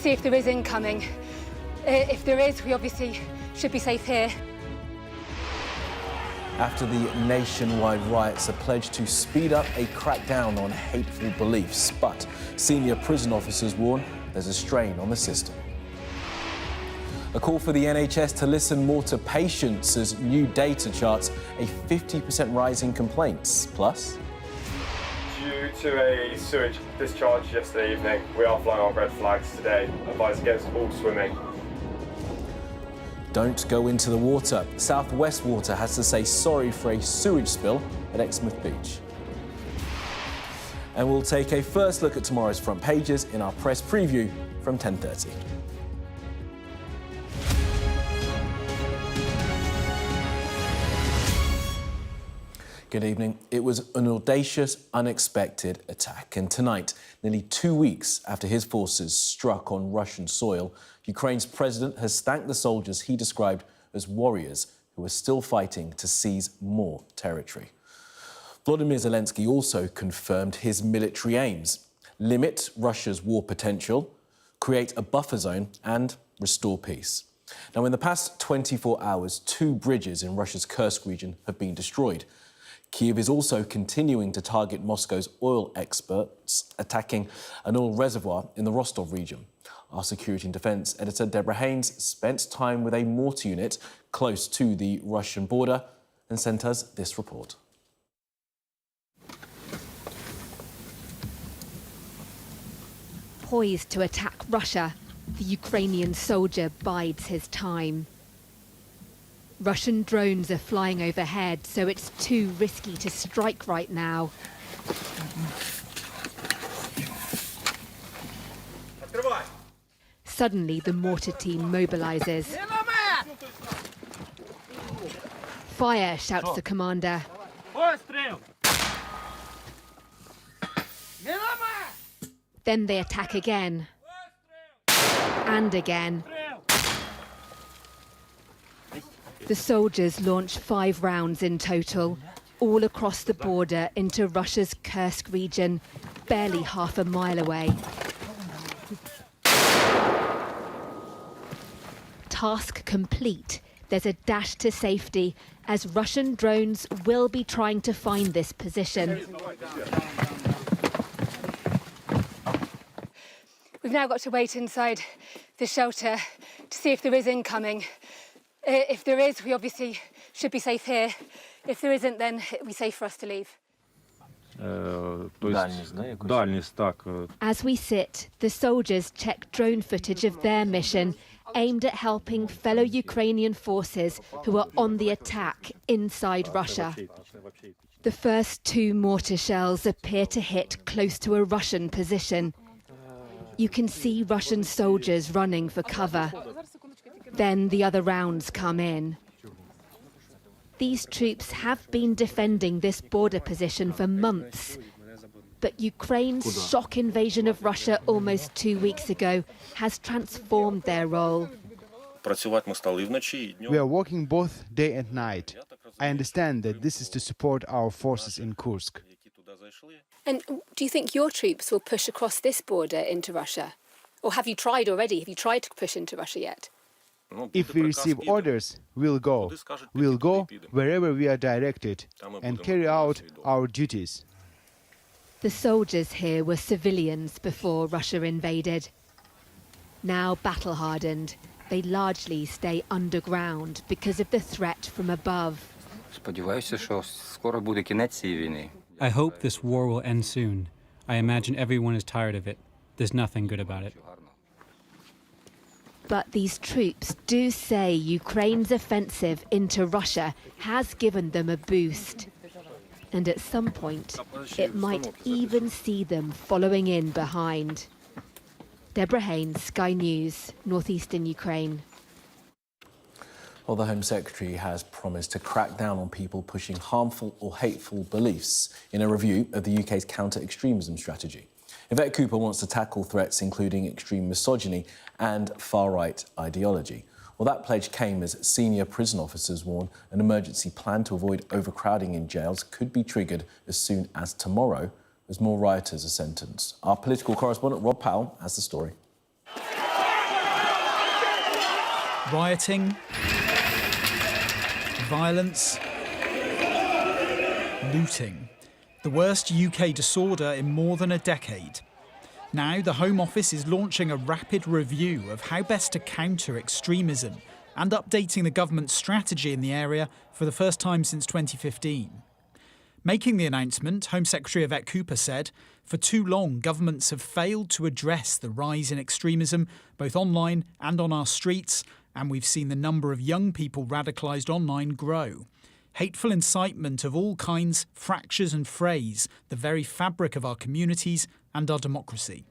see if there is incoming. If there is, we obviously should be safe here. After the nationwide riots, a pledge to speed up a crackdown on hateful beliefs. But senior prison officers warn there's a strain on the system. A call for the NHS to listen more to patients as new data charts a 50% rise in complaints. Plus, due to a sewage discharge yesterday evening, we are flying our red flags today. Advise against all swimming. don't go into the water. South West Water has to say sorry for a sewage spill at Exmouth Beach. And we'll take a first look at tomorrow's front pages in our press preview from 10:30. Good evening. It was an audacious, unexpected attack. And tonight, nearly 2 weeks after his forces struck on Russian soil, Ukraine's president has thanked the soldiers he described as warriors who are still fighting to seize more territory. Volodymyr Zelensky also confirmed his military aims: limit Russia's war potential, create a buffer zone and restore peace. Now, in the past 24 hours, 2 bridges in Russia's Kursk region have been destroyed. Kyiv is also continuing to target Moscow's oil experts, attacking an oil reservoir in the Rostov region. Our security and defence editor Deborah Haynes spent time with a mortar unit close to the Russian border and sent us this report. Poised to attack Russia, the Ukrainian soldier bides his time. Russian drones are flying overhead, so it's too risky to strike right now. Suddenly, the mortar team mobilises. Fire, shouts the commander. Then they attack again. And again. The soldiers launch 5 rounds in total, all across the border into Russia's Kursk region, barely half a mile away. Task complete. There's a dash to safety, as Russian drones will be trying to find this position. We've now got to wait inside the shelter to see if there is incoming. If there is, we obviously should be safe here. If there isn't, then it'll be safe for us to leave. As we sit, the soldiers check drone footage of their mission, aimed at helping fellow Ukrainian forces who are on the attack inside Russia. The first 2 mortar shells appear to hit close to a Russian position. You can see Russian soldiers running for cover. Then the other rounds come in. These troops have been defending this border position for months. But Ukraine's shock invasion of Russia almost 2 weeks ago has transformed their role. We are working both day and night. I understand that this is to support our forces in Kursk. And do you think your troops will push across this border into Russia? Or have you tried already? Have you tried to push into Russia yet? If we receive orders, we'll go. We'll go wherever we are directed and carry out our duties. The soldiers here were civilians before Russia invaded. Now battle-hardened, they largely stay underground because of the threat from above. I hope this war will end soon. I imagine everyone is tired of it. There's nothing good about it. But these troops do say Ukraine's offensive into Russia has given them a boost. And at some point, it might even see them following in behind. Deborah Haynes, Sky News, northeastern Ukraine. Well, the Home Secretary has promised to crack down on people pushing harmful or hateful beliefs in a review of the UK's counter-extremism strategy. Yvette Cooper wants to tackle threats including extreme misogyny and far-right ideology. Well, that pledge came as senior prison officers warn an emergency plan to avoid overcrowding in jails could be triggered as soon as tomorrow as more rioters are sentenced. Our political correspondent Rob Powell has the story. Rioting, violence, looting. The worst UK disorder in more than a decade. Now the Home Office is launching a rapid review of how best to counter extremism and updating the government's strategy in the area for the first time since 2015. Making the announcement, Home Secretary Yvette Cooper said, "For too long, governments have failed to address the rise in extremism, both online and on our streets, and we've seen the number of young people radicalised online grow. Hateful incitement of all kinds fractures and frays the very fabric of our communities and our democracy."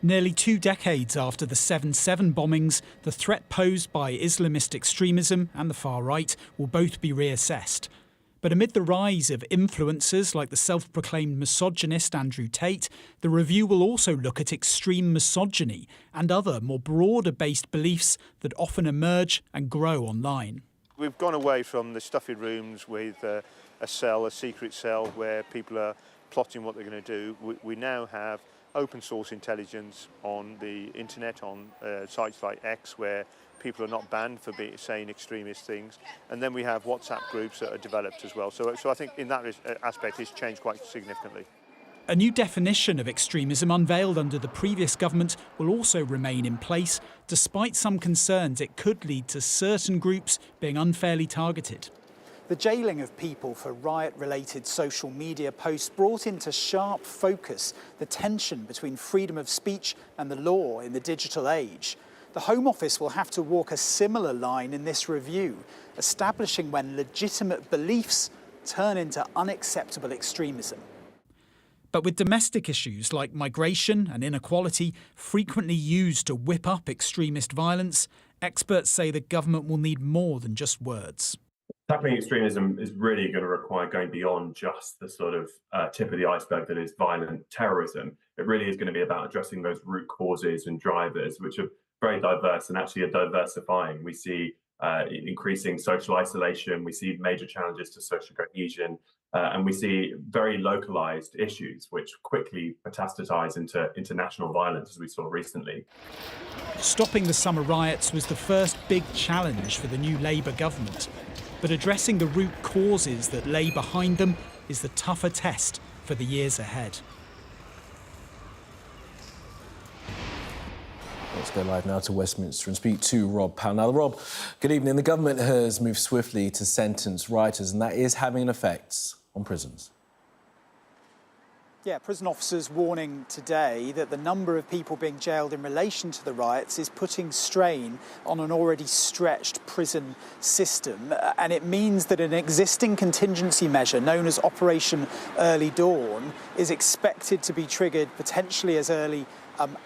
Nearly 2 decades after the 7/7 bombings, the threat posed by Islamist extremism and the far right will both be reassessed. But amid the rise of influencers like the self-proclaimed misogynist Andrew Tate, the review will also look at extreme misogyny and other more broader-based beliefs that often emerge and grow online. We've gone away from the stuffy rooms with a secret cell where people are plotting what they're going to do. We now have open source intelligence on the internet, on sites like X, where people are not banned for saying extremist things. And then we have WhatsApp groups that are developed as well. So I think in that aspect it's changed quite significantly. A new definition of extremism unveiled under the previous government will also remain in place, despite some concerns it could lead to certain groups being unfairly targeted. The jailing of people for riot-related social media posts brought into sharp focus the tension between freedom of speech and the law in the digital age. The Home Office will have to walk a similar line in this review, establishing when legitimate beliefs turn into unacceptable extremism. But with domestic issues like migration and inequality frequently used to whip up extremist violence, experts say the government will need more than just words. Tackling extremism is really going to require going beyond just the sort of tip of the iceberg that is violent terrorism. It really is going to be about addressing those root causes and drivers, which are very diverse and actually are diversifying. We see increasing social isolation, we see major challenges to social cohesion, and we see very localized issues which quickly metastasize into national violence, as we saw recently. Stopping the summer riots was the first big challenge for the new Labour government. But addressing the root causes that lay behind them is the tougher test for the years ahead. Let's go live now to Westminster and speak to Rob Powell. Now, Rob, good evening. The government has moved swiftly to sentence rioters, and that is having an effect on prisons. Yeah, prison officers warning today that the number of people being jailed in relation to the riots is putting strain on an already stretched prison system. And it means that an existing contingency measure known as Operation Early Dawn is expected to be triggered potentially as early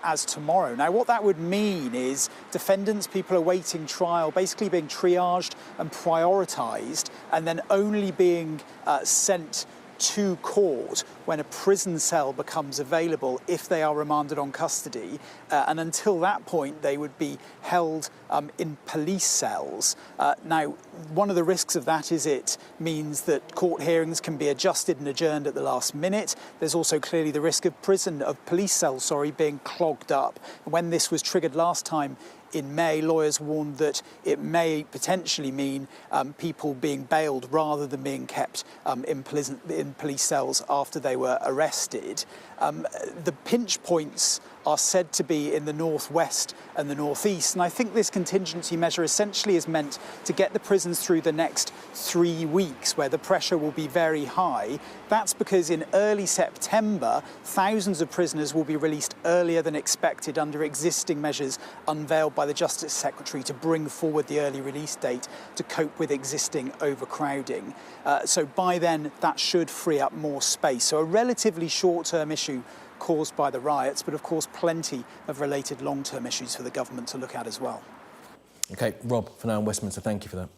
as tomorrow. Now, what that would mean is defendants, people awaiting trial, basically being triaged and prioritised and then only being sent to court when a prison cell becomes available if they are remanded on custody. And until that point, they would be held in police cells. Now, one of the risks of that is it means that court hearings can be adjusted and adjourned at the last minute. There's also clearly the risk of police cells, being clogged up. When this was triggered last time, in May, lawyers warned that it may potentially mean people being bailed rather than being kept in police cells after they were arrested. The pinch points are said to be in the northwest and the northeast, and I think this contingency measure essentially is meant to get the prisons through the next 3 weeks where the pressure will be very high. That's because in early September, thousands of prisoners will be released earlier than expected under existing measures unveiled by the Justice Secretary to bring forward the early release date to cope with existing overcrowding. So by then, that should free up more space. So a relatively short-term issue caused by the riots, but of course plenty of related long-term issues for the government to look at as well. OK, Rob, for now in Westminster, thank you for that.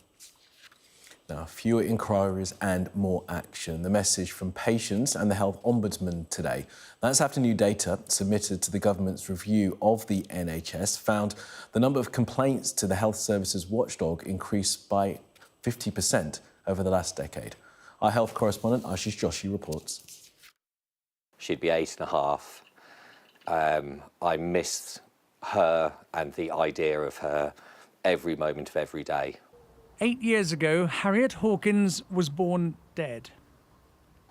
Now, fewer inquiries and more action. The message from patients and the Health Ombudsman today. That's after new data submitted to the government's review of the NHS found the number of complaints to the Health Services Watchdog increased by 50% over the last decade. Our health correspondent, Ashish Joshi, reports. She'd be 8.5. I missed her and the idea of her every moment of every day. 8 years ago, Harriet Hawkins was born dead.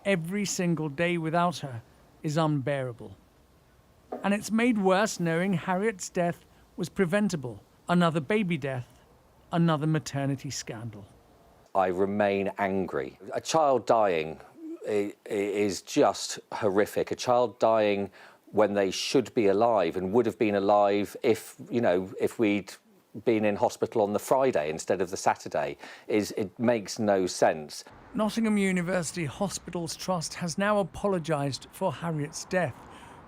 Every single day without her is unbearable. And it's made worse knowing Harriet's death was preventable. Another baby death, another maternity scandal. I remain angry. A child dying is just horrific. A child dying when they should be alive and would have been alive if we'd been in hospital on the Friday instead of the Saturday, it makes no sense. Nottingham University Hospitals Trust has now apologised for Harriet's death,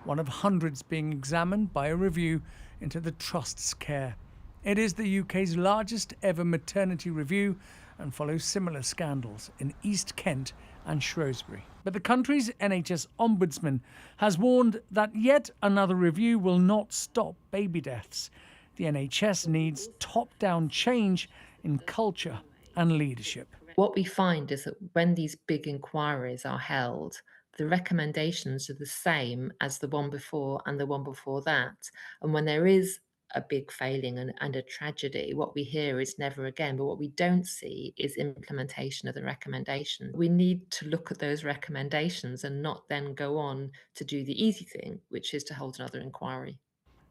one of hundreds being examined by a review into the Trust's care. It is the UK's largest ever maternity review and follows similar scandals in East Kent and Shrewsbury. But the country's NHS Ombudsman has warned that yet another review will not stop baby deaths. The NHS needs top-down change in culture and leadership. What we find is that when these big inquiries are held, the recommendations are the same as the one before and the one before that. And when there is a big failing and a tragedy, what we hear is never again. But what we don't see is implementation of the recommendation. We need to look at those recommendations and not then go on to do the easy thing, which is to hold another inquiry.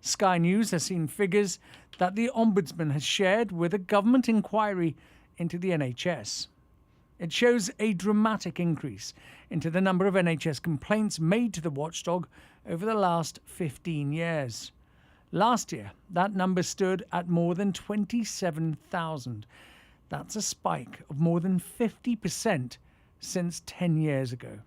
Sky News has seen figures that the Ombudsman has shared with a government inquiry into the NHS. It shows a dramatic increase into the number of NHS complaints made to the watchdog over the last 15 years. Last year, that number stood at more than 27,000. That's a spike of more than 50% since 10 years ago.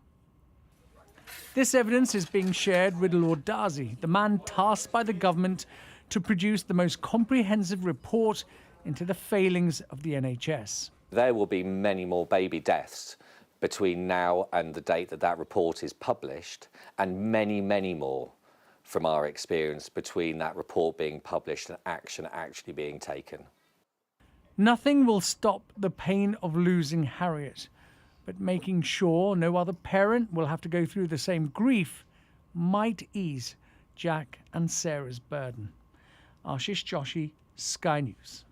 This evidence is being shared with Lord Darcy, the man tasked by the government to produce the most comprehensive report into the failings of the NHS. There will be many more baby deaths between now and the date that report is published, and many, many more from our experience between that report being published and action actually being taken. Nothing will stop the pain of losing Harriet, but making sure no other parent will have to go through the same grief might ease Jack and Sarah's burden. Ashish Joshi, Sky News.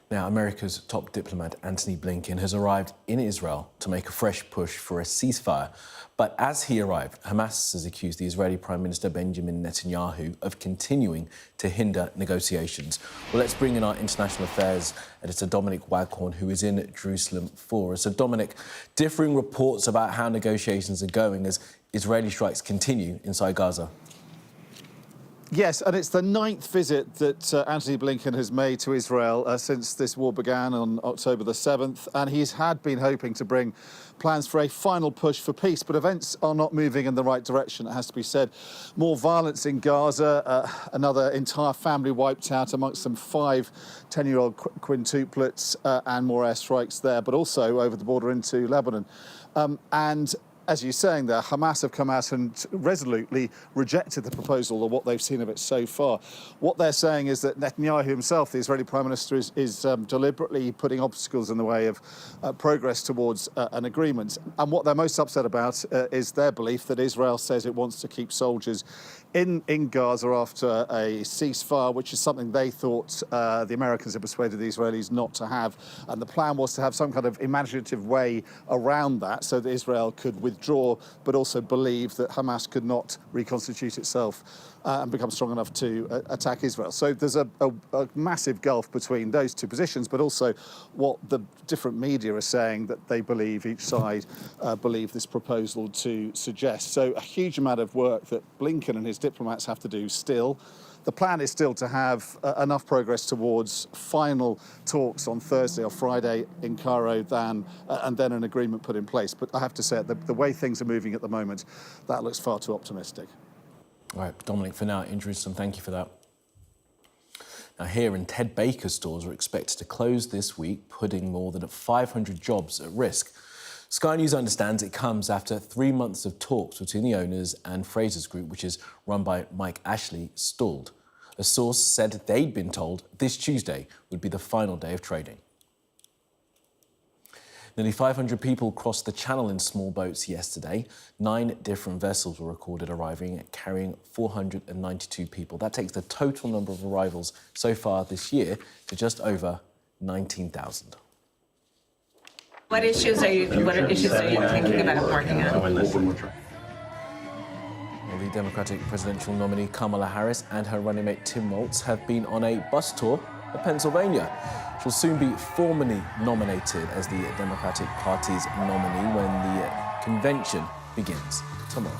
Now, America's top diplomat, Antony Blinken, has arrived in Israel to make a fresh push for a ceasefire. But as he arrived, Hamas has accused the Israeli Prime Minister Benjamin Netanyahu of continuing to hinder negotiations. Well, let's bring in our international affairs editor, Dominic Waghorn, who is in Jerusalem for us. So, Dominic, differing reports about how negotiations are going as Israeli strikes continue inside Gaza. Yes, and it's the 9th visit that Antony Blinken has made to Israel since this war began on October the 7th, and he's been hoping to bring plans for a final push for peace, but events are not moving in the right direction, it has to be said. More violence in Gaza, another entire family wiped out, amongst them 5 10-year-old quintuplets, and more airstrikes there, but also over the border into Lebanon. And as you're saying there, Hamas have come out and resolutely rejected the proposal or what they've seen of it so far. What they're saying is that Netanyahu himself, the Israeli Prime Minister, is deliberately putting obstacles in the way of progress towards an agreement. And what they're most upset about is their belief that Israel says it wants to keep soldiers in Gaza after a ceasefire, which is something they thought the Americans had persuaded the Israelis not to have. And the plan was to have some kind of imaginative way around that so that Israel could withdraw, but also believe that Hamas could not reconstitute itself and become strong enough to attack Israel. So there's a massive gulf between those two positions, but also what the different media are saying that they believe, each side believe this proposal to suggest. So a huge amount of work that Blinken and his diplomats have to do still. The plan is still to have enough progress towards final talks on Thursday or Friday in Cairo, and then an agreement put in place. But I have to say, the way things are moving at the moment, that looks far too optimistic. All right, Dominic, for now, in Jerusalem, thank you for that. Now, here in Ted Baker's stores are expected to close this week, putting more than 500 jobs at risk. Sky News understands it comes after 3 months of talks between the owners and Fraser's Group, which is run by Mike Ashley, stalled. A source said they'd been told this Tuesday would be the final day of trading. Nearly 500 people crossed the channel in small boats yesterday. 9 different vessels were recorded arriving, carrying 492 people. That takes the total number of arrivals so far this year to just over 19,000. What issues are you thinking about working on? Well, the Democratic presidential nominee Kamala Harris and her running mate Tim Walz have been on a bus tour of Pennsylvania. She'll soon be formally nominated as the Democratic Party's nominee when the convention begins tomorrow.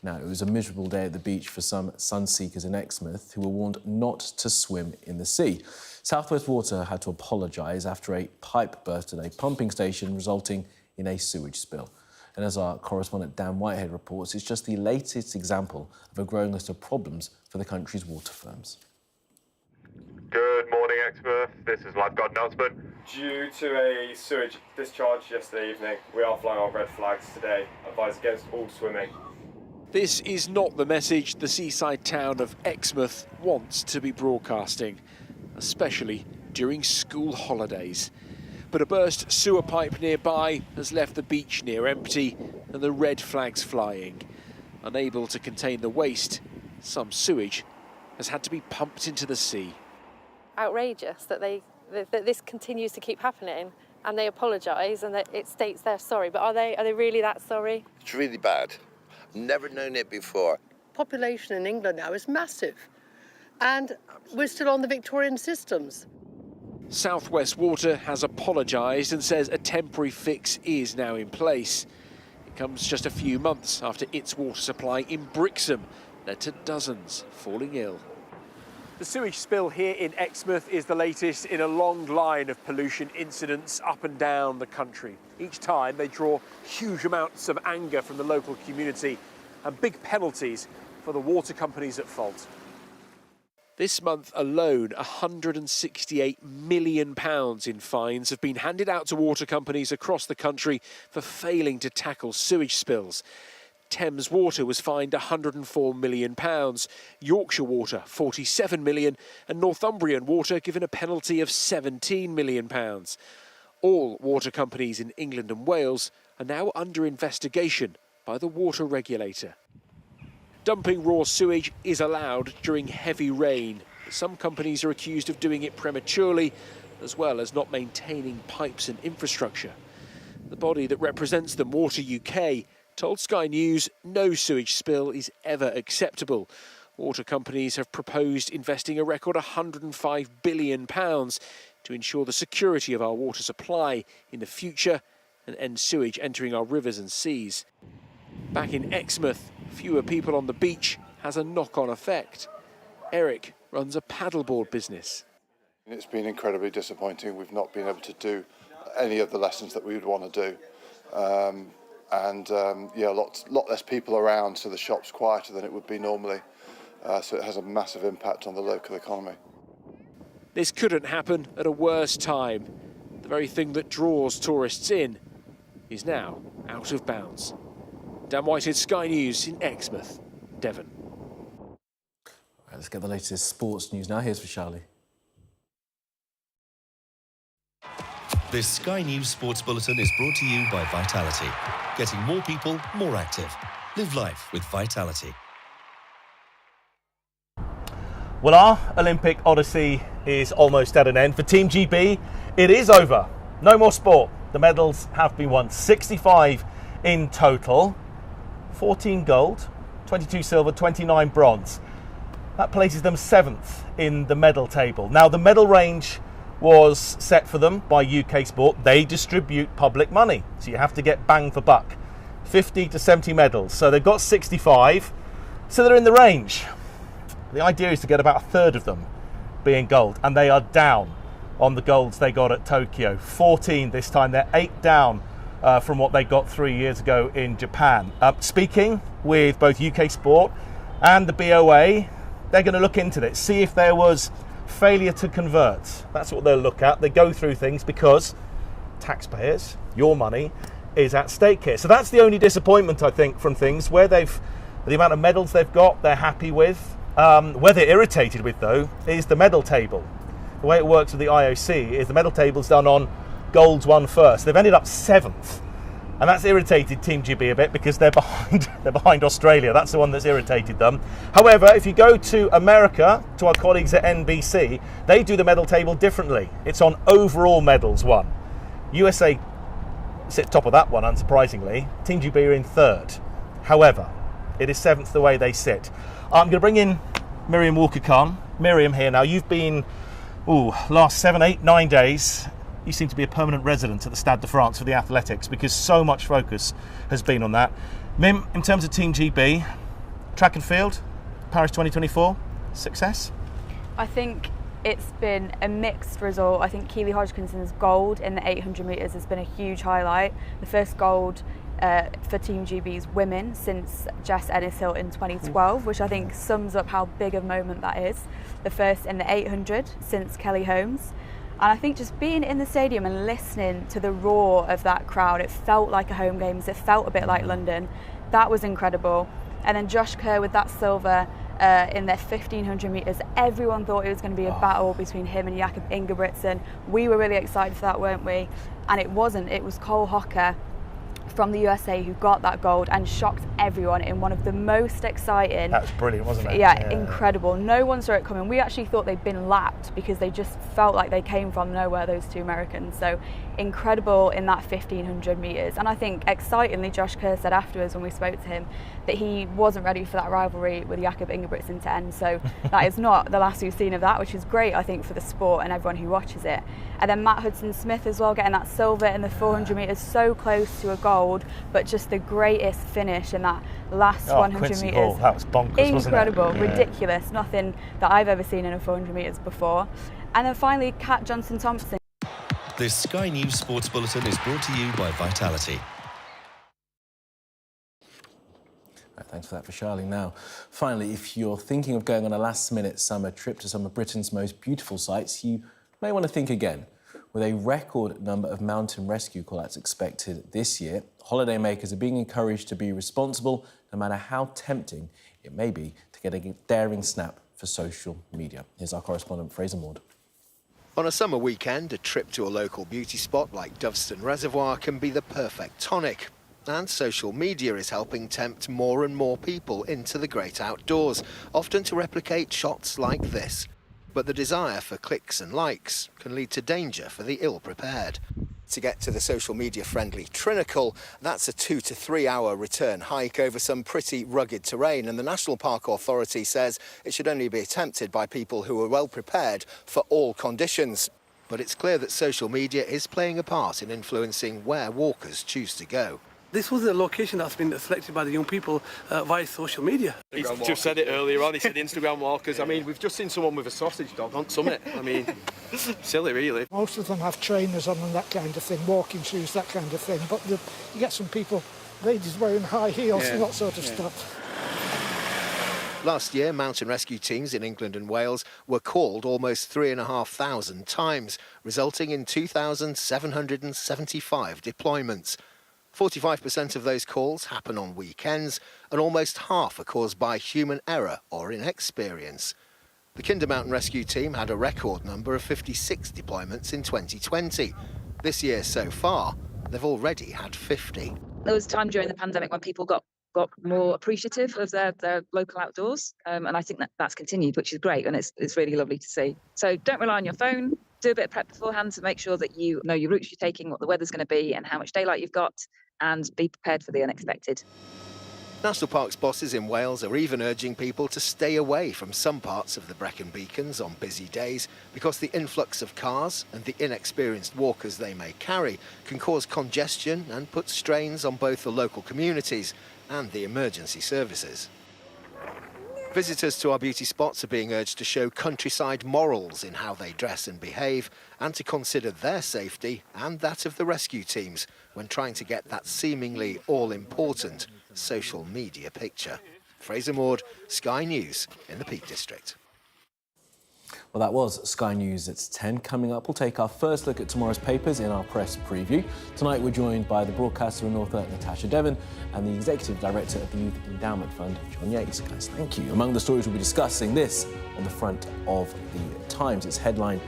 Now, it was a miserable day at the beach for some sunseekers in Exmouth who were warned not to swim in the sea. South West Water had to apologise after a pipe burst at a pumping station, resulting in a sewage spill. And as our correspondent Dan Whitehead reports, it's just the latest example of a growing list of problems for the country's water firms. Good morning, Exmouth. This is lifeguard announcement. Due to a sewage discharge yesterday evening, we are flying our red flags today. Advise against all swimming. This is not the message the seaside town of Exmouth wants to be broadcasting, especially during school holidays. But a burst sewer pipe nearby has left the beach near empty and the red flags flying. Unable to contain the waste, some sewage has had to be pumped into the sea. Outrageous that this continues to keep happening, and they apologise and that it states they're sorry, but are they really that sorry? It's really bad. Never known it before. Population in England now is massive, and we're still on the Victorian systems. South West Water has apologised and says a temporary fix is now in place. It comes just a few months after its water supply in Brixham led to dozens falling ill. The sewage spill here in Exmouth is the latest in a long line of pollution incidents up and down the country. Each time they draw huge amounts of anger from the local community and big penalties for the water companies at fault. This month alone, £168 million in fines have been handed out to water companies across the country for failing to tackle sewage spills. Thames Water was fined £104 million, Yorkshire Water £47 million, and Northumbrian Water given a penalty of £17 million. All water companies in England and Wales are now under investigation by the water regulator. Dumping raw sewage is allowed during heavy rain. Some companies are accused of doing it prematurely, as well as not maintaining pipes and infrastructure. The body that represents them, Water UK, told Sky News no sewage spill is ever acceptable. Water companies have proposed investing a record £105 billion to ensure the security of our water supply in the future and end sewage entering our rivers and seas. Back in Exmouth, fewer people on the beach has a knock-on effect. Eric runs a paddleboard business. It's been incredibly disappointing. We've not been able to do any of the lessons that we would want to do. A lot less people around, so the shop's quieter than it would be normally. So it has a massive impact on the local economy. This couldn't happen at a worse time. The very thing that draws tourists in is now out of bounds. Dan Whitehead, Sky News in Exmouth, Devon. Right, let's get the latest sports news now. Here's Vishali. This Sky News Sports Bulletin is brought to you by Vitality. Getting more people more active. Live life with Vitality. Well, our Olympic odyssey is almost at an end. For Team GB, it is over. No more sport. The medals have been won. 65 in total. 14 gold, 22 silver, 29 bronze. That places them 7th in the medal table. Now, the medal range was set for them by UK Sport. They distribute public money, so you have to get bang for buck. 50 to 70 medals, so they've got 65, so they're in the range. The idea is to get about a third of them being gold, and they are down on the golds they got at Tokyo. 14 this time, they're 8 down from what they got 3 years ago in Japan. Speaking with both UK Sport and the BOA, they're going to look into this, see if there was failure to convert. That's what they'll look at. They go through things because taxpayers, your money, is at stake here. So that's the only disappointment, I think, from things. Where the amount of medals they've got, they're happy with. Where they're irritated with, though, is the medal table. The way it works with the IOC is the medal table's done on golds won first. They've ended up 7th. And that's irritated Team GB a bit because they're behind Australia. That's the one that's irritated them. However, if you go to America, to our colleagues at NBC, they do the medal table differently. It's on overall medals won. USA sit top of that one, unsurprisingly. Team GB are in 3rd. However, it is 7th the way they sit. I'm going to bring in Miriam Walker-Khan. Miriam here now. You've been, last 7, 8, 9 days. You seem to be a permanent resident at the Stade de France for the athletics because so much focus has been on that. Mim, in terms of Team GB, track and field, Paris 2024, success? I think it's been a mixed result. I think Keely Hodgkinson's gold in the 800 metres has been a huge highlight. The first gold for Team GB's women since Jess Ennis-Hill in 2012, which I think sums up how big a moment that is. The first in the 800 since Kelly Holmes. And I think just being in the stadium and listening to the roar of that crowd, it felt like a home games, it felt a bit like London. That was incredible. And then Josh Kerr with that silver in their 1500 metres, everyone thought it was going to be a battle between him and Jakob Ingebrigtsen. We were really excited for that, weren't we? And it wasn't. It was Cole Hocker from the USA who got that gold and shocked everyone in one of the most exciting. That was brilliant, wasn't it? Yeah, incredible. No one saw it coming. We actually thought they'd been lapped because they just felt like they came from nowhere, those two Americans. So incredible in that 1500 metres. And I think excitingly, Josh Kerr said afterwards when we spoke to him that he wasn't ready for that rivalry with Jakob Ingebrigtsen to end. So that is not the last we've seen of that, which is great, I think, for the sport and everyone who watches it. And then Matt Hudson-Smith as well, getting that silver in the 400 metres, so close to a gold, but just the greatest finish in that last 100 Quincy metres. Hall, that was bonkers, incredible, wasn't it? ridiculous, nothing that I've ever seen in a 400 metres before. And then finally, Kat Johnson-Thompson. This Sky News Sports Bulletin is brought to you by Vitality. Right, thanks for that, for Charlie. Now, finally, if you're thinking of going on a last-minute summer trip to some of Britain's most beautiful sites, you may want to think again. With a record number of mountain rescue call-outs expected this year, holidaymakers are being encouraged to be responsible, no matter how tempting it may be to get a daring snap for social media. Here's our correspondent, Fraser Maud. On a summer weekend, a trip to a local beauty spot like Doveston Reservoir can be the perfect tonic. And social media is helping tempt more and more people into the great outdoors, often to replicate shots like this. But the desire for clicks and likes can lead to danger for the ill-prepared. To get to the social media-friendly Trinacle, that's a 2 to 3 hour return hike over some pretty rugged terrain, and the National Park Authority says it should only be attempted by people who are well prepared for all conditions. But it's clear that social media is playing a part in influencing where walkers choose to go. This was a location that's been selected by the young people via social media. He's just said it earlier on, he said Instagram walkers. I mean, we've just seen someone with a sausage dog on summit. I mean, silly really. Most of them have trainers on and that kind of thing, walking shoes, that kind of thing. But you get some people, ladies wearing high heels and that sort of stuff. Last year, mountain rescue teams in England and Wales were called almost 3,500 times, resulting in 2,775 deployments. 45% of those calls happen on weekends, and almost half are caused by human error or inexperience. The Kinder Mountain Rescue Team had a record number of 56 deployments in 2020. This year so far, they've already had 50. There was a time during the pandemic when people got more appreciative of their local outdoors, and I think that's continued, which is great, and it's really lovely to see. So don't rely on your phone. Do a bit of prep beforehand to make sure that you know your routes you're taking, what the weather's going to be, and how much daylight you've got, and be prepared for the unexpected. National Parks bosses in Wales are even urging people to stay away from some parts of the Brecon Beacons on busy days because the influx of cars and the inexperienced walkers they may carry can cause congestion and put strains on both the local communities and the emergency services. Visitors to our beauty spots are being urged to show countryside morals in how they dress and behave, and to consider their safety and that of the rescue teams when trying to get that seemingly all-important social media picture. Fraser Maud, Sky News in the Peak District. Well, that was Sky News at 10. Coming up, we'll take our first look at tomorrow's papers in our press preview. Tonight, we're joined by the broadcaster and author Natasha Devon and the Executive Director of the Youth Endowment Fund, John Yates. Guys, thank you. Among the stories we'll be discussing, this on the front of the Times. Its headline,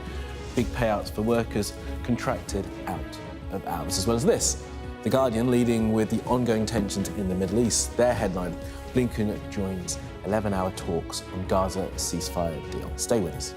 big payouts for workers contracted out of hours. As well as this, The Guardian leading with the ongoing tensions in the Middle East. Their headline, Blinken joins 11-hour talks on Gaza ceasefire deal. Stay with us.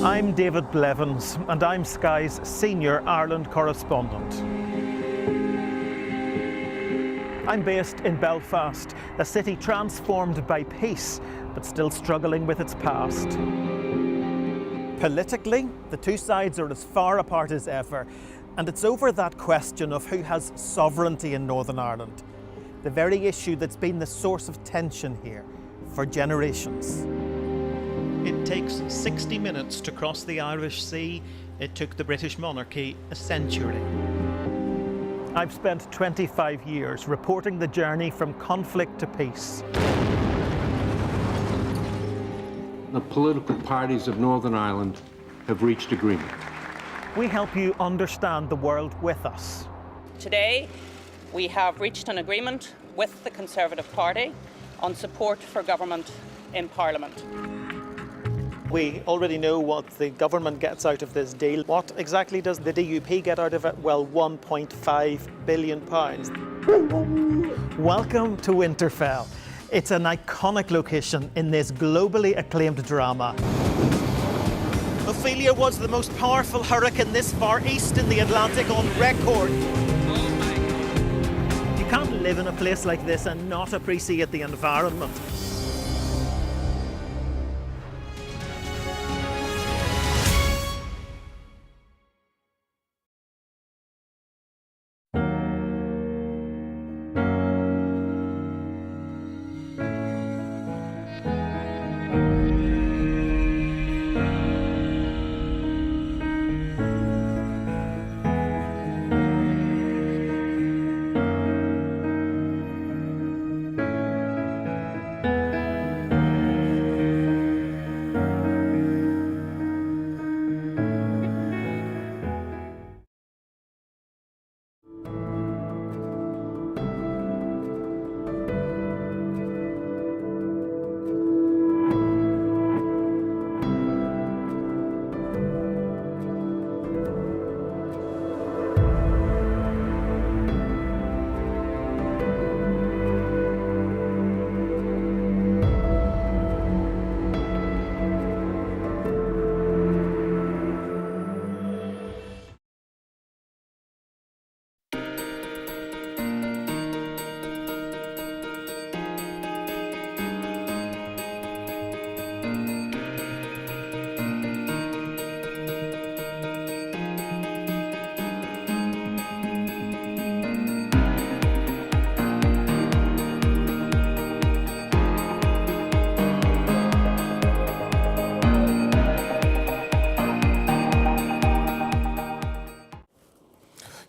I'm David Blevins, and I'm Sky's senior Ireland correspondent. I'm based in Belfast, a city transformed by peace, but still struggling with its past. Politically, the two sides are as far apart as ever, and it's over that question of who has sovereignty in Northern Ireland, the very issue that's been the source of tension here for generations. It takes 60 minutes to cross the Irish Sea. It took the British monarchy a century. I've spent 25 years reporting the journey from conflict to peace. The political parties of Northern Ireland have reached agreement. We help you understand the world with us. Today, we have reached an agreement with the Conservative Party on support for government in Parliament. We already know what the government gets out of this deal. What exactly does the DUP get out of it? Well, £1.5 billion. Welcome to Winterfell. It's an iconic location in this globally acclaimed drama. Ophelia was the most powerful hurricane this far east in the Atlantic on record. You can't live in a place like this and not appreciate the environment.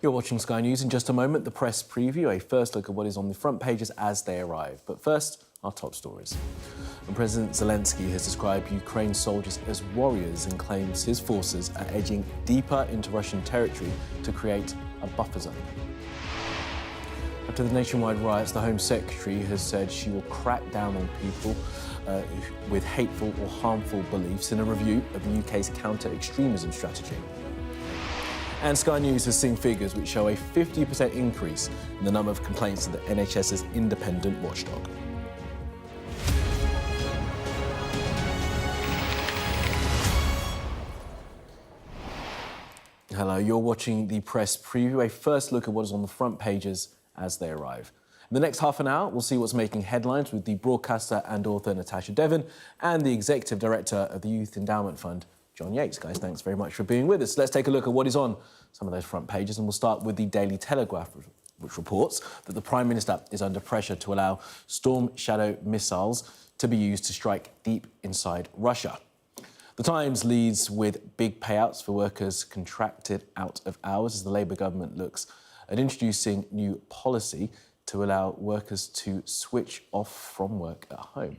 You're watching Sky News. In just a moment, the press preview, a first look at what is on the front pages as they arrive. But first, our top stories. And President Zelensky has described Ukraine's soldiers as warriors and claims his forces are edging deeper into Russian territory to create a buffer zone. After the nationwide riots, the Home Secretary has said she will crack down on people with hateful or harmful beliefs in a review of the UK's counter-extremism strategy. And Sky News has seen figures which show a 50% increase in the number of complaints to the NHS's independent watchdog. Hello, you're watching the press preview, a first look at what is on the front pages as they arrive. In the next half an hour, we'll see what's making headlines with the broadcaster and author Natasha Devon and the executive director of the Youth Endowment Fund, John Yates. Guys, thanks very much for being with us. Let's take a look at what is on some of those front pages, and we'll start with the Daily Telegraph which reports that the Prime Minister is under pressure to allow Storm Shadow missiles to be used to strike deep inside Russia. The Times leads with big payouts for workers contracted out of hours as the Labour government looks at introducing new policy to allow workers to switch off from work at home.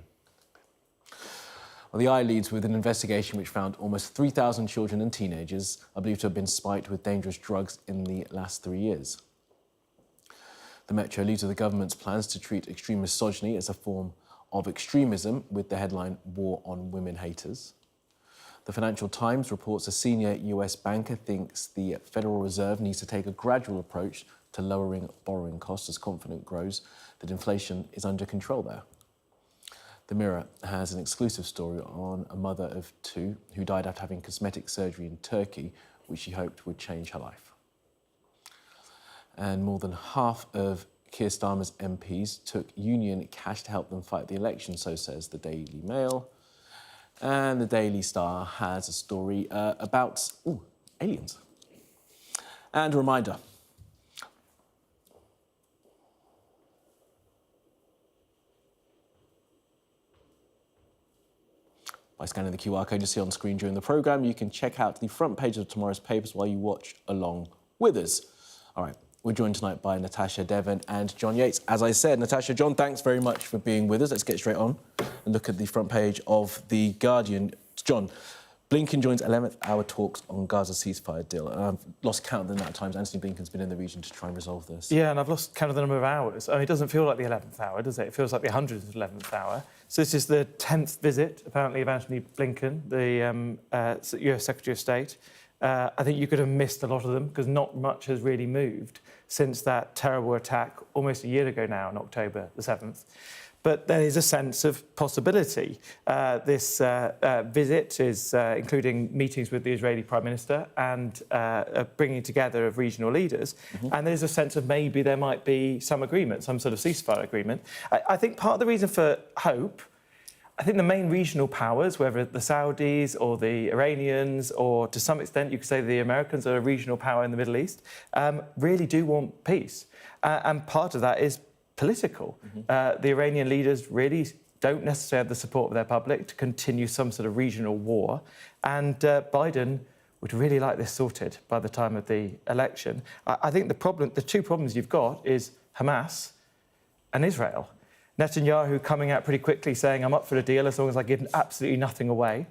Well, the Eye leads with an investigation which found almost 3,000 children and teenagers are believed to have been spiked with dangerous drugs in the last 3 years. The Metro leads with the government's plans to treat extreme misogyny as a form of extremism with the headline War on Women Haters. The Financial Times reports a senior US banker thinks the Federal Reserve needs to take a gradual approach to lowering borrowing costs as confidence grows that inflation is under control there. The Mirror has an exclusive story on a mother of 2 who died after having cosmetic surgery in Turkey, which she hoped would change her life. And more than half of Keir Starmer's MPs took union cash to help them fight the election, so says the Daily Mail. And the Daily Star has a story about aliens. And a reminder, by scanning the QR code you see on screen during the programme, you can check out the front page of tomorrow's papers while you watch along with us. All right, we're joined tonight by Natasha Devon and John Yates. As I said, Natasha, John, thanks very much for being with us. Let's get straight on and look at the front page of The Guardian. John, Blinken joins 11th hour talks on Gaza ceasefire deal. And I've lost count of the amount of times Anthony Blinken's been in the region to try and resolve this. Yeah, and I've lost count of the number of hours. I mean, it doesn't feel like the 11th hour, does it? It feels like the 111th hour. So this is the 10th visit, apparently, of Anthony Blinken, the US Secretary of State. I think you could have missed a lot of them because not much has really moved since that terrible attack almost a year ago now, on October the 7th. But there is a sense of possibility. This visit is including meetings with the Israeli Prime Minister and bringing together of regional leaders. Mm-hmm. And there's a sense of maybe there might be some agreement, some sort of ceasefire agreement. I think part of the reason for hope, I think the main regional powers, whether the Saudis or the Iranians or to some extent you could say the Americans are a regional power in the Middle East, really do want peace. And part of that is political. Mm-hmm. The Iranian leaders really don't necessarily have the support of their public to continue some sort of regional war. And Biden would really like this sorted by the time of the election. I think the two problems you've got is Hamas and Israel. Netanyahu coming out pretty quickly saying, I'm up for a deal as long as I give absolutely nothing away.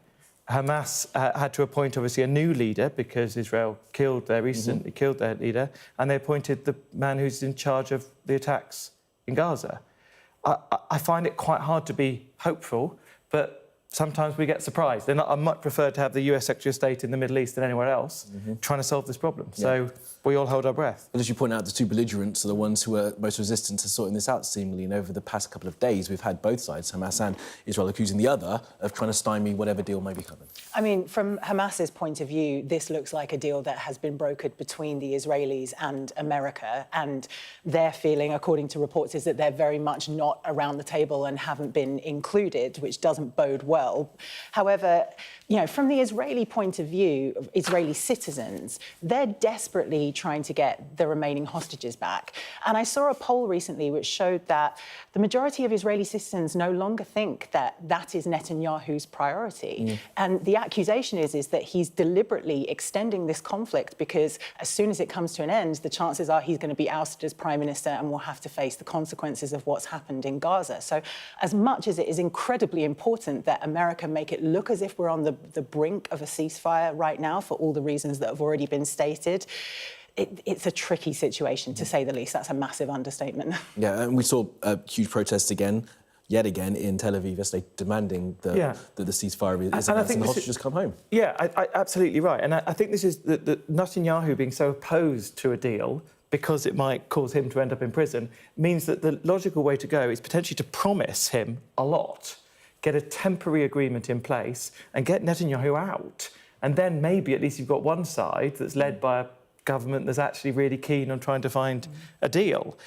Hamas had to appoint, obviously, a new leader because Israel recently killed their leader, and they appointed the man who's in charge of the attacks in Gaza. I find it quite hard to be hopeful, but sometimes we get surprised. I much prefer to have the US Secretary of State in the Middle East than anywhere else trying to solve this problem. Yeah. So we all hold our breath. But as you point out, the two belligerents are the ones who are most resistant to sorting this out, seemingly. And over the past couple of days, we've had both sides, Hamas and Israel, accusing the other of trying to stymie whatever deal may be coming. I mean, from Hamas's point of view, this looks like a deal that has been brokered between the Israelis and America. And their feeling, according to reports, is that they're very much not around the table and haven't been included, which doesn't bode well. However, you know, from the Israeli point of view, Israeli citizens, they're desperately trying to get the remaining hostages back. And I saw a poll recently which showed that the majority of Israeli citizens no longer think that that is Netanyahu's priority. And the accusation is that he's deliberately extending this conflict because as soon as it comes to an end, the chances are he's going to be ousted as prime minister and will have to face the consequences of what's happened in Gaza. So as much as it is incredibly important that America make it look as if we're on the brink of a ceasefire right now for all the reasons that have already been stated, it's a tricky situation, to say the least. That's a massive understatement. Yeah, and we saw huge protests yet again in Tel Aviv yesterday, demanding that the ceasefire is and the hostages come home. Yeah, absolutely right. And I think this is that Netanyahu being so opposed to a deal because it might cause him to end up in prison means that the logical way to go is potentially to promise him a lot, get a temporary agreement in place and get Netanyahu out. And then maybe at least you've got one side that's led by a government that's actually really keen on trying to find a deal.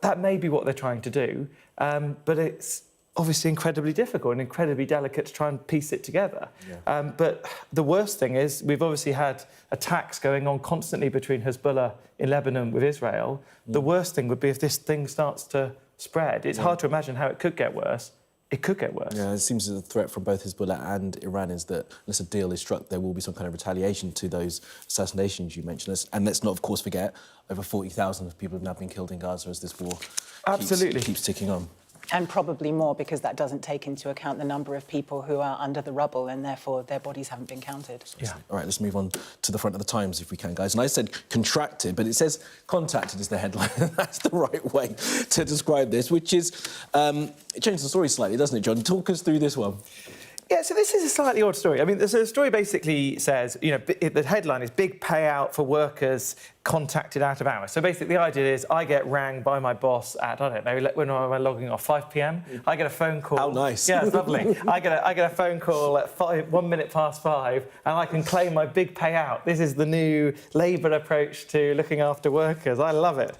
That may be what they're trying to do, but it's obviously incredibly difficult and incredibly delicate to try and piece it together. But the worst thing is we've obviously had attacks going on constantly between Hezbollah in Lebanon with Israel. The worst thing would be if this thing starts to spread. It's hard to imagine how it could get worse. It could get worse. Yeah, it seems the threat from both Hezbollah and Iran is that unless a deal is struck, there will be some kind of retaliation to those assassinations you mentioned. And let's not, of course, forget, over 40,000 people have now been killed in Gaza as this war keeps ticking on. And probably more, because that doesn't take into account the number of people who are under the rubble and therefore their bodies haven't been counted. Yeah. All right, let's move on to the front of the Times if we can, guys. And I said contracted, but it says contacted is the headline. That's the right way to describe this, which is... it changes the story slightly, doesn't it, John? Talk us through this one. Yeah, so this is a slightly odd story. I mean, the story basically says, you know, the headline is big payout for workers contacted out of hours. So basically the idea is I get rang by my boss at, I don't know, when am I logging off, 5 p.m? I get a phone call. How nice. Yeah, it's lovely. I get a phone call at 1 minute past 5 and I can claim my big payout. This is the new Labour approach to looking after workers. I love it.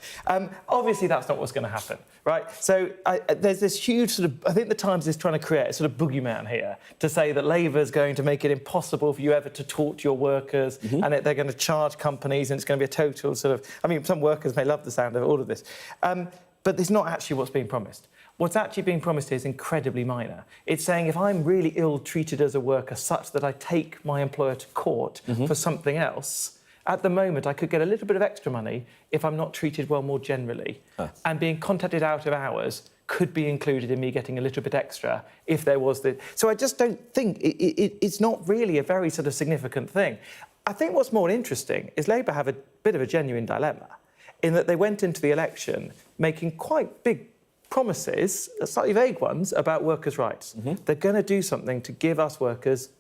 Obviously, that's not what's going to happen, right? So there's this huge sort of... I think the Times is trying to create a sort of boogeyman here to say that Labour's going to make it impossible for you ever to talk to your workers and they're going to charge companies and it's going to be a total sort of... I mean, some workers may love the sound of all of this. But it's not actually what's being promised. What's actually being promised is incredibly minor. It's saying if I'm really ill-treated as a worker such that I take my employer to court for something else, at the moment I could get a little bit of extra money if I'm not treated well more generally. And being contacted out of hours could be included in me getting a little bit extra if there was the... So I just don't think... it's not really a very sort of significant thing. I think what's more interesting is Labour have a bit of a genuine dilemma in that they went into the election making quite big promises, slightly vague ones, about workers' rights. They're going to do something to give us workers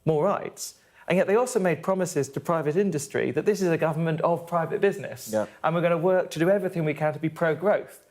more rights. And yet they also made promises to private industry that this is a government of private business and we're going to work to do everything we can to be pro-growth.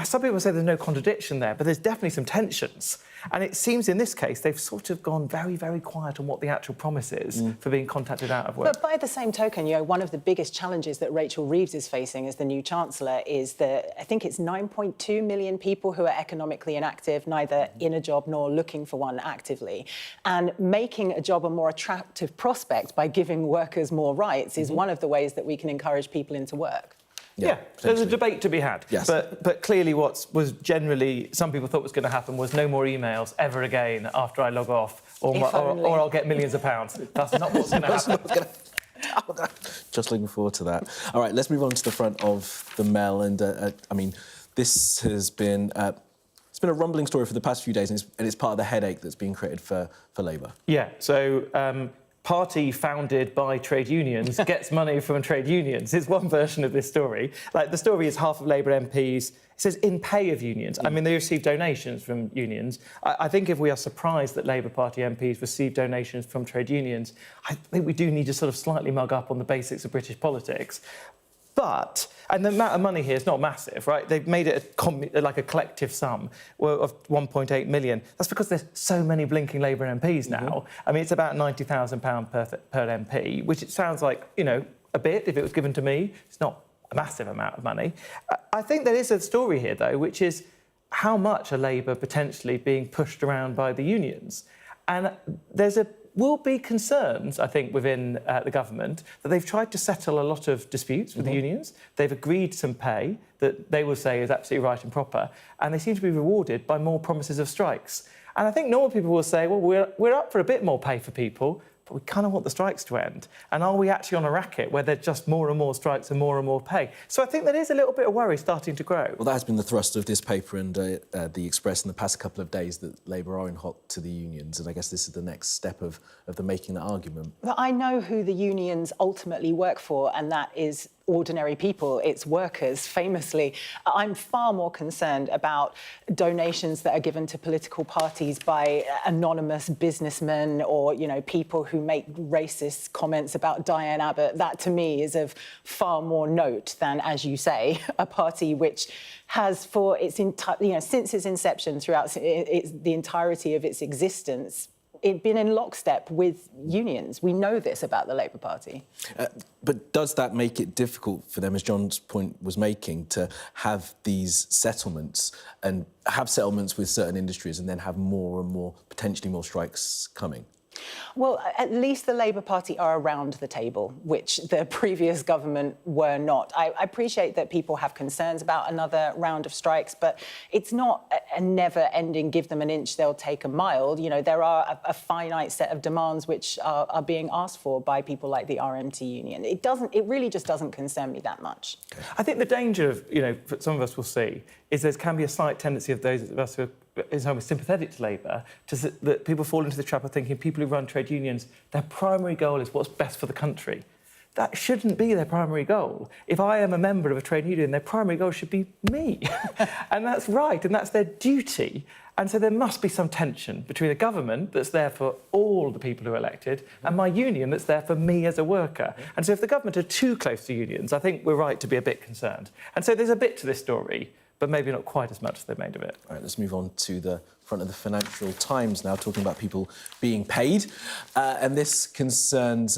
Some people say there's no contradiction there, but there's definitely some tensions. And it seems in this case they've sort of gone very, very quiet on what the actual promise is for being contacted out of work. But by the same token, you know, one of the biggest challenges that Rachel Reeves is facing as the new Chancellor is that I think it's 9.2 million people who are economically inactive, neither in a job nor looking for one actively. And making a job a more attractive prospect by giving workers more rights is one of the ways that we can encourage people into work. Yeah, there's a debate to be had. Yes. But clearly what was generally, some people thought was going to happen was no more emails ever again after I log off, or I'll get millions of pounds. That's not what's going to happen. Just looking forward to that. All right, let's move on to the front of the Mail. And, I mean, this has been... it's been a rumbling story for the past few days, and it's part of the headache that's being created for Labour. Yeah, so... party founded by trade unions gets money from trade unions. It's one version of this story. Like, the story is half of Labour MPs. It says in pay of unions. I mean, they receive donations from unions. I think if we are surprised that Labour Party MPs receive donations from trade unions, I think we do need to sort of slightly mug up on the basics of British politics. But, and the amount of money here is not massive, right? They've made it like a collective sum of 1.8 million. That's because there's so many blinking Labour MPs now. I mean, it's about £90,000 per MP, which it sounds like, you know, a bit if it was given to me. It's not a massive amount of money. I think there is a story here, though, which is how much are Labour potentially being pushed around by the unions? And will be concerns, I think, within the government that they've tried to settle a lot of disputes with the unions. They've agreed some pay that they will say is absolutely right and proper, and they seem to be rewarded by more promises of strikes. And I think normal people will say, well, we're up for a bit more pay for people, but we kind of want the strikes to end. And are we actually on a racket where there's just more and more strikes and more pay? So I think there is a little bit of worry starting to grow. Well, that has been the thrust of this paper and the Express in the past couple of days, that Labour are in hot to the unions. And I guess this is the next step of them making that argument. But I know who the unions ultimately work for, and that is ordinary people, it's workers, famously. I'm far more concerned about donations that are given to political parties by anonymous businessmen or, you know, people who make racist comments about Diane Abbott. That, to me, is of far more note than, as you say, a party which has, for its since its inception, throughout the entirety of its existence, been in lockstep with unions. We know this about the Labour Party. But does that make it difficult for them, as John's point was making, to have these settlements and have settlements with certain industries and then have more and more, potentially more strikes coming? Well, at least the Labour Party are around the table, which the previous government were not. I appreciate that people have concerns about another round of strikes, but it's not a never-ending give them an inch, they'll take a mile. You know, there are a finite set of demands which are being asked for by people like the RMT union. It really just doesn't concern me that much. I think the danger of, you know, some of us will see, is there can be a slight tendency of those of us who are in some way sympathetic to Labour, that people fall into the trap of thinking people who run trade unions, their primary goal is what's best for the country. That shouldn't be their primary goal. If I am a member of a trade union, their primary goal should be me. And that's right, and that's their duty. And so there must be some tension between a government that's there for all the people who are elected and my union that's there for me as a worker. And so if the government are too close to unions, I think we're right to be a bit concerned. And so there's a bit to this story, but maybe not quite as much as they've made of it. All right, let's move on to the front of the Financial Times now, talking about people being paid. And this concerns,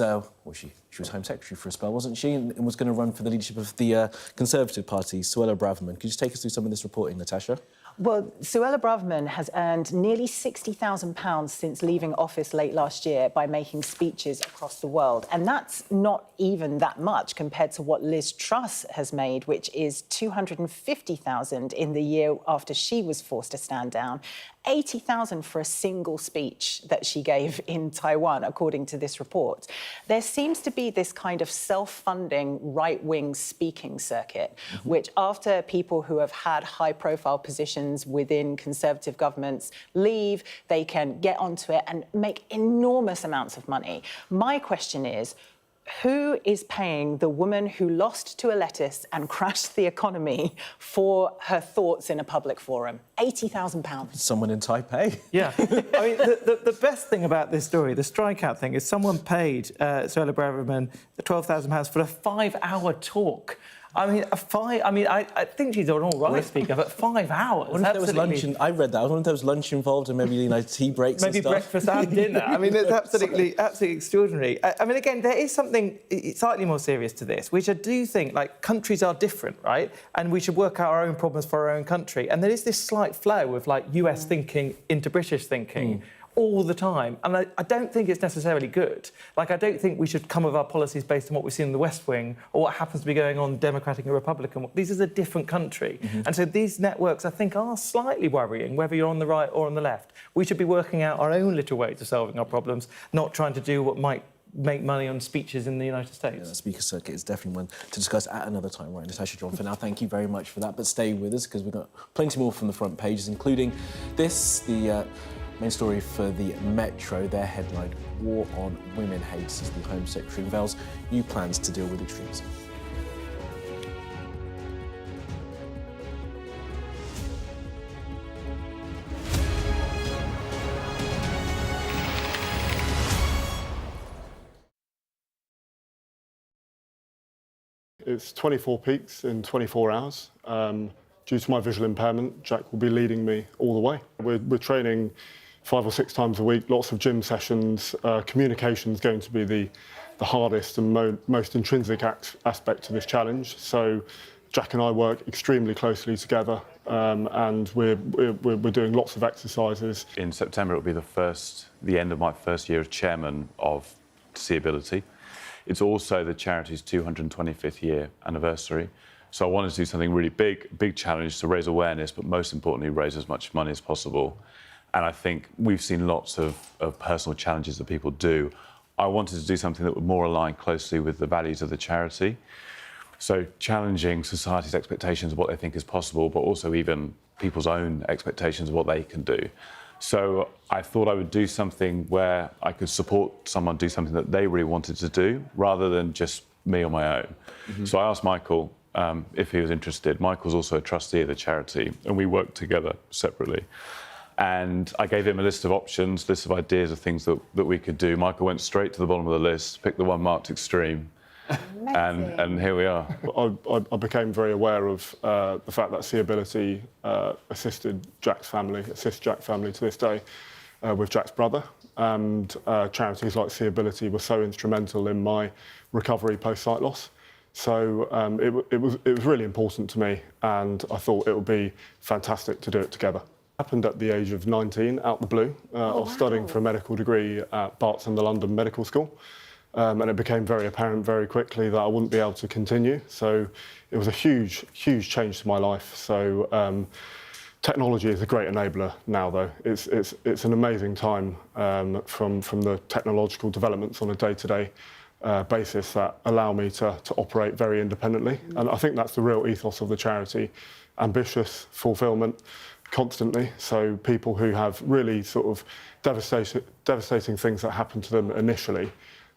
she was Home Secretary for a spell, wasn't she? And was going to run for the leadership of the Conservative Party, Suella Braverman. Could you just take us through some of this reporting, Natasha? Well, Suella Braverman has earned nearly £60,000 since leaving office late last year by making speeches across the world. And that's not even that much compared to what Liz Truss has made, which is £250,000 in the year after she was forced to stand down. £80,000 for a single speech that she gave in Taiwan, according to this report. There seems to be this kind of self-funding right-wing speaking circuit, which after people who have had high-profile positions within Conservative governments leave, they can get onto it and make enormous amounts of money. My question is, who is paying the woman who lost to a lettuce and crashed the economy for her thoughts in a public forum? £80,000. Someone in Taipei. Yeah. I mean, the best thing about this story, the strikeout thing, is someone paid Suella Braverman £12,000 for a 5-hour talk. I mean, I think she's an all right speaker, but 5 hours. I wonder if there was lunch. I read that. I wonder if there was lunch involved and maybe tea breaks. Maybe and stuff. Breakfast and dinner. I mean, it's absolutely extraordinary. I mean, again, there is something slightly more serious to this, which I do think, like, countries are different, right? And we should work out our own problems for our own country. And there is this slight flow of, like, US thinking into British thinking. All the time. And I don't think it's necessarily good. Like, I don't think we should come with our policies based on what we've seen in the West Wing or what happens to be going on Democratic and Republican. This is a different country. And so these networks, I think, are slightly worrying, whether you're on the right or on the left. We should be working out our own little ways of solving our problems, not trying to do what might make money on speeches in the United States. Yeah, the speaker circuit is definitely one to discuss at another time. Right, Natasha, John, for now, thank you very much for that. But stay with us, because we've got plenty more from the front pages, including this, the main story for the Metro, their headline, War on Women Hates, as the Home Secretary unveils new plans to deal with extremism. It's 24 peaks in 24 hours. Due to my visual impairment, Jack will be leading me all the way. We're training 5 or 6 times a week, lots of gym sessions. Communication is going to be the hardest and most intrinsic aspect to this challenge. So Jack and I work extremely closely together, and we're doing lots of exercises. In September, it'll be the end of my first year as chairman of Seeability. It's also the charity's 225th year anniversary. So I wanted to do something really big challenge to raise awareness, but most importantly, raise as much money as possible. And I think we've seen lots of personal challenges that people do. I wanted to do something that would more align closely with the values of the charity. So challenging society's expectations of what they think is possible, but also even people's own expectations of what they can do. So I thought I would do something where I could support someone do something that they really wanted to do, rather than just me on my own. So I asked Michael if he was interested. Michael's also a trustee of the charity, and we worked together separately. And I gave him a list of options, list of ideas of things that we could do. Michael went straight to the bottom of the list, picked the one marked extreme, and here we are. I became very aware of the fact that Seeability assists Jack's family to this day with Jack's brother. and charities like Seeability were so instrumental in my recovery post-sight loss. So it was really important to me, and I thought it would be fantastic to do it together. Happened at the age of 19, out the blue. I was studying for a medical degree at Barts and the London Medical School, and it became very apparent very quickly that I wouldn't be able to continue. So it was a huge, huge change to my life. So technology is a great enabler now, though. It's an amazing time from the technological developments on a day-to-day basis that allow me to operate very independently. And I think that's the real ethos of the charity. Ambitious fulfilment constantly, so people who have really sort of devastating things that happen to them initially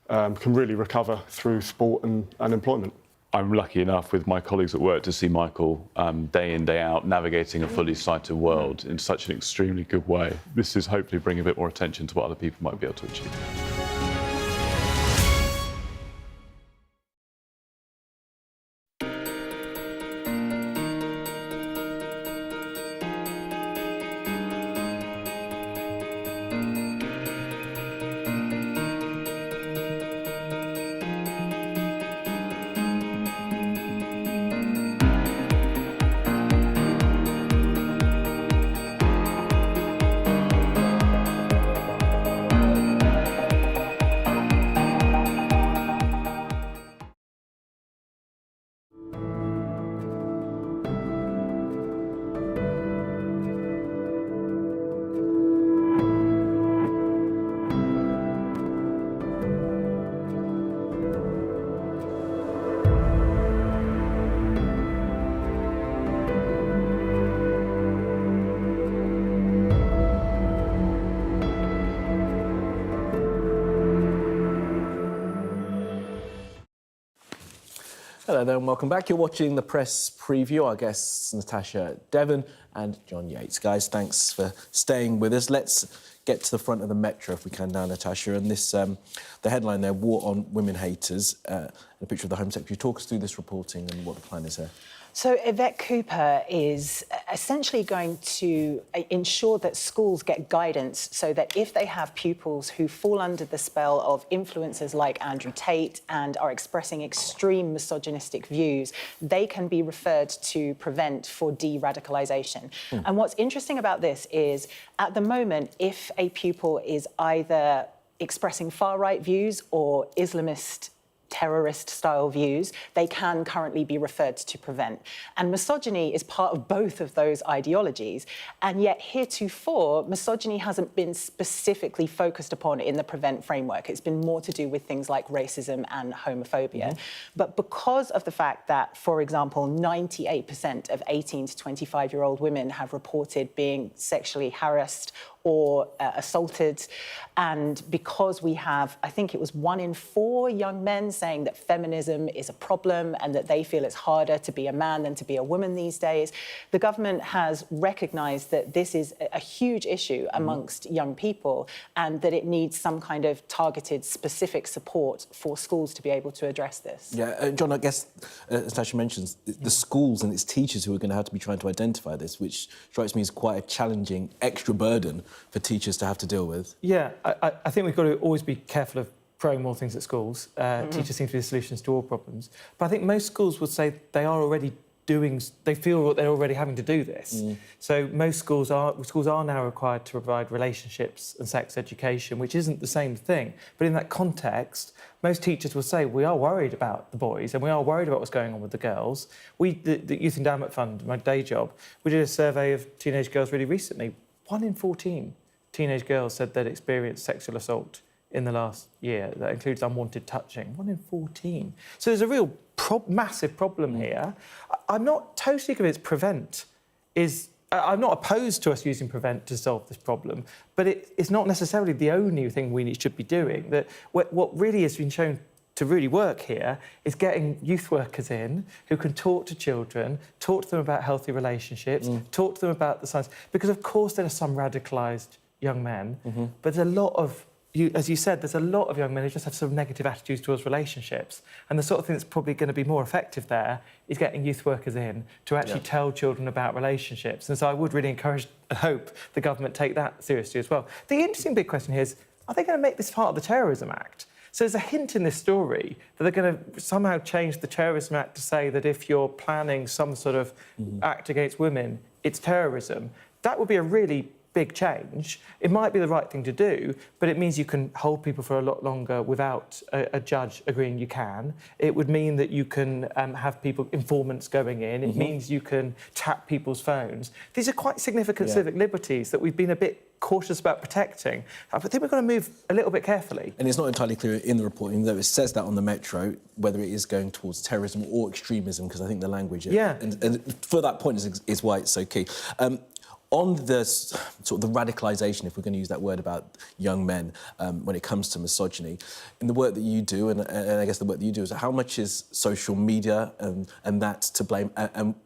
can really recover through sport and employment. I'm lucky enough with my colleagues at work to see Michael day in, day out, navigating a fully sighted world in such an extremely good way. This is hopefully bringing a bit more attention to what other people might be able to achieve. Hello there and welcome back. You're watching the press preview. Our guests, Natasha Devon and John Yates. Guys, thanks for staying with us. Let's get to the front of the Metro if we can now, Natasha. And this, the headline there, War on Women Haters, a picture of the Home Secretary. Talk us through this reporting and what the plan is here. So Yvette Cooper is essentially going to ensure that schools get guidance so that if they have pupils who fall under the spell of influencers like Andrew Tate and are expressing extreme misogynistic views, they can be referred to Prevent for de-radicalisation. And what's interesting about this is, at the moment, if a pupil is either expressing far-right views or Islamist terrorist-style views, they can currently be referred to Prevent. And misogyny is part of both of those ideologies. And yet, heretofore, misogyny hasn't been specifically focused upon in the Prevent framework. It's been more to do with things like racism and homophobia. But because of the fact that, for example, 98% of 18 to 25-year-old women have reported being sexually harassed or assaulted, and because we have, I think it was 1 in 4 young men saying that feminism is a problem and that they feel it's harder to be a man than to be a woman these days, the government has recognised that this is a huge issue amongst young people and that it needs some kind of targeted, specific support for schools to be able to address this. Yeah, John, I guess, as Tasha mentions, the schools and its teachers who are going to have to be trying to identify this, which strikes me as quite a challenging extra burden for teachers to have to deal with. Yeah, I think we've got to always be careful of throwing more things at schools. Teachers seem to be the solutions to all problems. But I think most schools would say they are already they feel they're already having to do this. So most schools are now required to provide relationships and sex education, which isn't the same thing. But in that context, most teachers will say, we are worried about the boys and we are worried about what's going on with the girls. The Youth Endowment Fund, my day job, we did a survey of teenage girls really recently. 1 in 14 teenage girls said they'd experienced sexual assault in the last year. That includes unwanted touching. 1 in 14. So there's a real massive problem here. I'm not totally convinced Prevent is... I'm not opposed to us using Prevent to solve this problem, but it's not necessarily the only thing we should be doing. That what really has been shown to really work here is getting youth workers in who can talk to children, talk to them about healthy relationships, talk to them about the science. Because, of course, there are some radicalised young men, but there's a lot of, as you said, there's a lot of young men who just have sort of negative attitudes towards relationships. And the sort of thing that's probably going to be more effective there is getting youth workers in to actually tell children about relationships. And so I would really encourage and hope the government take that seriously as well. The interesting big question here is, are they going to make this part of the Terrorism Act? So there's a hint in this story that they're going to somehow change the Terrorism Act to say that if you're planning some sort of act against women, it's terrorism. That would be a really big change. It might be the right thing to do, but it means you can hold people for a lot longer without a judge agreeing you can. It would mean that you can have informants going in. It means you can tap people's phones. These are quite significant civic liberties that we've been a bit cautious about protecting. I think we've got to move a little bit carefully. And it's not entirely clear in the report, even though it says that on the Metro, whether it is going towards terrorism or extremism, because I think the language... And for that point is why it's so key. On the sort of the radicalisation, if we're going to use that word about young men, when it comes to misogyny, in the work that you do, and I guess the work that you do, is how much is social media and that to blame, and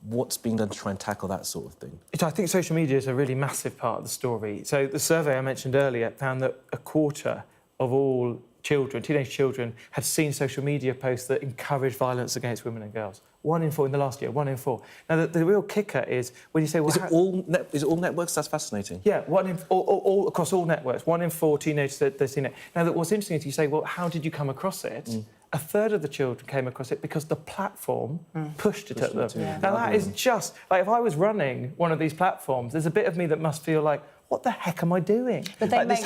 what's being done to try and tackle that sort of thing? I think social media is a really massive part of the story. So the survey I mentioned earlier found that a quarter of all children, teenage children, had seen social media posts that encourage violence against women and girls. 1 in 4 in the last year, 1 in 4. Now, the real kicker is when you say... Well, is it all networks? That's fascinating. Yeah, all across all networks. 1 in 4 teenagers they've seen it. Now, what's interesting is you say, well, how did you come across it? A third of the children came across it because the platform pushed it at them. Now, that is just... Like, if I was running one of these platforms, there's a bit of me that must feel like, what the heck am I doing? But they make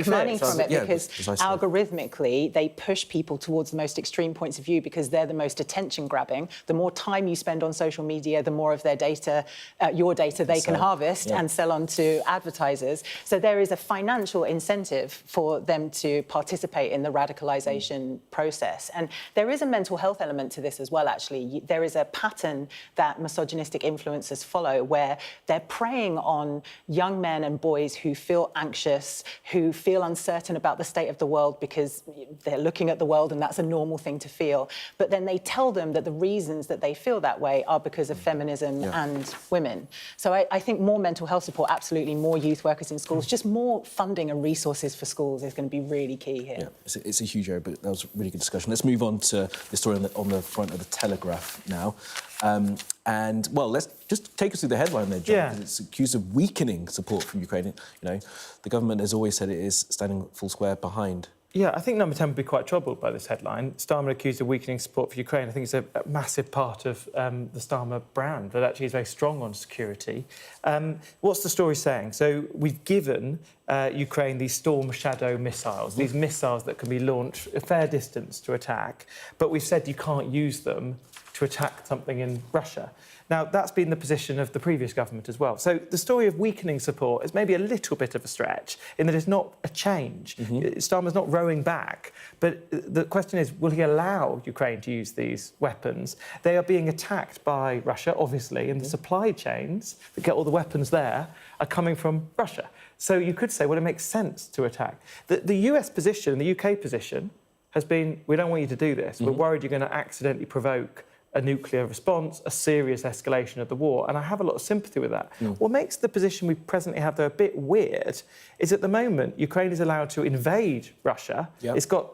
money from it because precisely. Algorithmically they push people towards the most extreme points of view because they're the most attention-grabbing. The more time you spend on social media, the more of their data, your data, they can harvest and sell on to advertisers. So there is a financial incentive for them to participate in the radicalisation process. And there is a mental health element to this as well, actually. There is a pattern that misogynistic influencers follow where they're preying on young men and boys who feel anxious, who feel uncertain about the state of the world because they're looking at the world and that's a normal thing to feel. But then they tell them that the reasons that they feel that way are because of feminism and women. So I think more mental health support, absolutely, more youth workers in schools, just more funding and resources for schools is going to be really key here. Yeah, it's a huge area, but that was a really good discussion. Let's move on to the story on the front of the Telegraph now. And, well, let's just take us through the headline there, John, because it's accused of weakening support from Ukraine. You know, the government has always said it is standing full square behind. Yeah, I think Number 10 would be quite troubled by this headline. Starmer accused of weakening support for Ukraine. I think it's a massive part of the Starmer brand that actually is very strong on security. What's the story saying? So we've given Ukraine these Storm Shadow missiles, these missiles that can be launched a fair distance to attack, but we've said you can't use them to attack something in Russia. Now, that's been the position of the previous government as well. So the story of weakening support is maybe a little bit of a stretch in that it's not a change. Starmer's not rowing back. But the question is, will he allow Ukraine to use these weapons? They are being attacked by Russia, obviously, and the supply chains that get all the weapons there are coming from Russia. So you could say, well, it makes sense to attack. The US position, the UK position, has been, we don't want you to do this. We're worried you're going to accidentally provoke a nuclear response, a serious escalation of the war, and I have a lot of sympathy with that. What makes the position we presently have, though, a bit weird is at the moment, Ukraine is allowed to invade Russia. It's got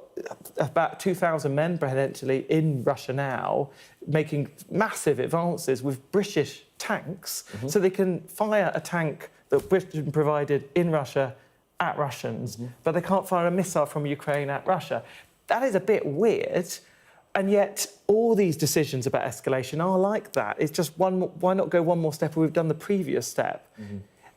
about 2,000 men, potentially, in Russia now, making massive advances with British tanks, so they can fire a tank that Britain provided in Russia at Russians, but they can't fire a missile from Ukraine at Russia. That is a bit weird. And yet, all these decisions about escalation are like that. It's just why not go one more step where we've done the previous step?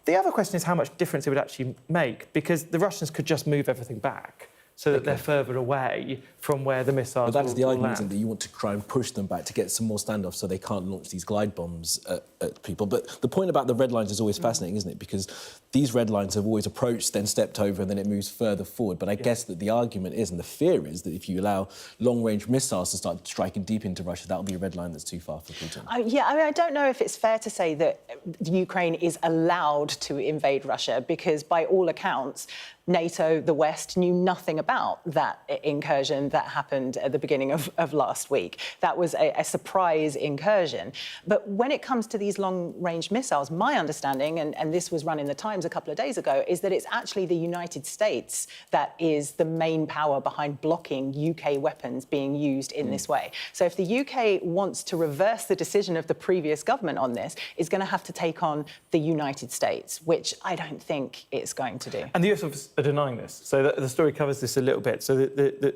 The other question is how much difference it would actually make, because the Russians could just move everything back so that they're further away from where the missiles But that is the argument, land. that you want to try and push them back to get some more standoff so they can't launch these glide bombs at people. But the point about the red lines is always fascinating, isn't it? Because these red lines have always approached, then stepped over, and then it moves further forward. But I guess that the argument is, and the fear is, that if you allow long-range missiles to start striking deep into Russia, that'll be a red line that's too far for Putin. Yeah, I mean, I don't know if it's fair to say that Ukraine is allowed to invade Russia, because by all accounts, NATO, the West, knew nothing about that incursion that happened at the beginning of last week. That was a surprise incursion. But when it comes to these long-range missiles, my understanding, and this was run in the Times Times a couple of days ago is that it's actually the United States that is the main power behind blocking UK weapons being used in this way. So if the UK wants to reverse the decision of the previous government on this, it's going to have to take on the United States, which I don't think it's going to do. And the US are denying this. So the story covers this a little bit. So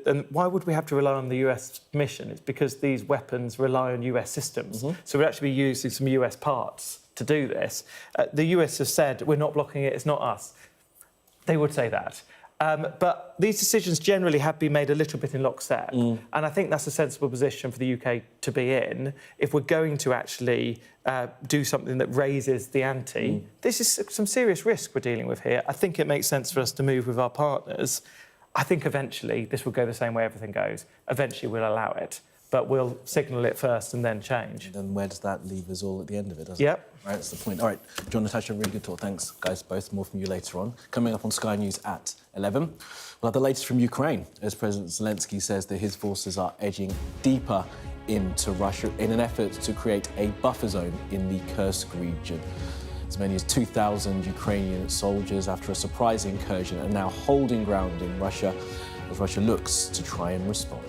and why would we have to rely on the US mission? It's because these weapons rely on US systems. So we'd actually be using some US parts to do this. The US have said, we're not blocking it, it's not us. They would say that. But these decisions generally have been made a little bit in lockstep. And I think that's a sensible position for the UK to be in. If we're going to actually do something that raises the ante, this is some serious risk we're dealing with here. I think it makes sense for us to move with our partners. I think eventually this will go the same way everything goes. Eventually we'll allow it, but we'll signal it first and then change. And then where does that leave us all at the end of it, doesn't it? Yep. Right, that's the point. All right, John, Natasha, really good talk. Thanks, guys, both. More from you later on. Coming up on Sky News at 11, we'll have the latest from Ukraine, as President Zelensky says that his forces are edging deeper into Russia in an effort to create a buffer zone in the Kursk region. As many as 2,000 Ukrainian soldiers, after a surprise incursion, are now holding ground in Russia as Russia looks to try and respond.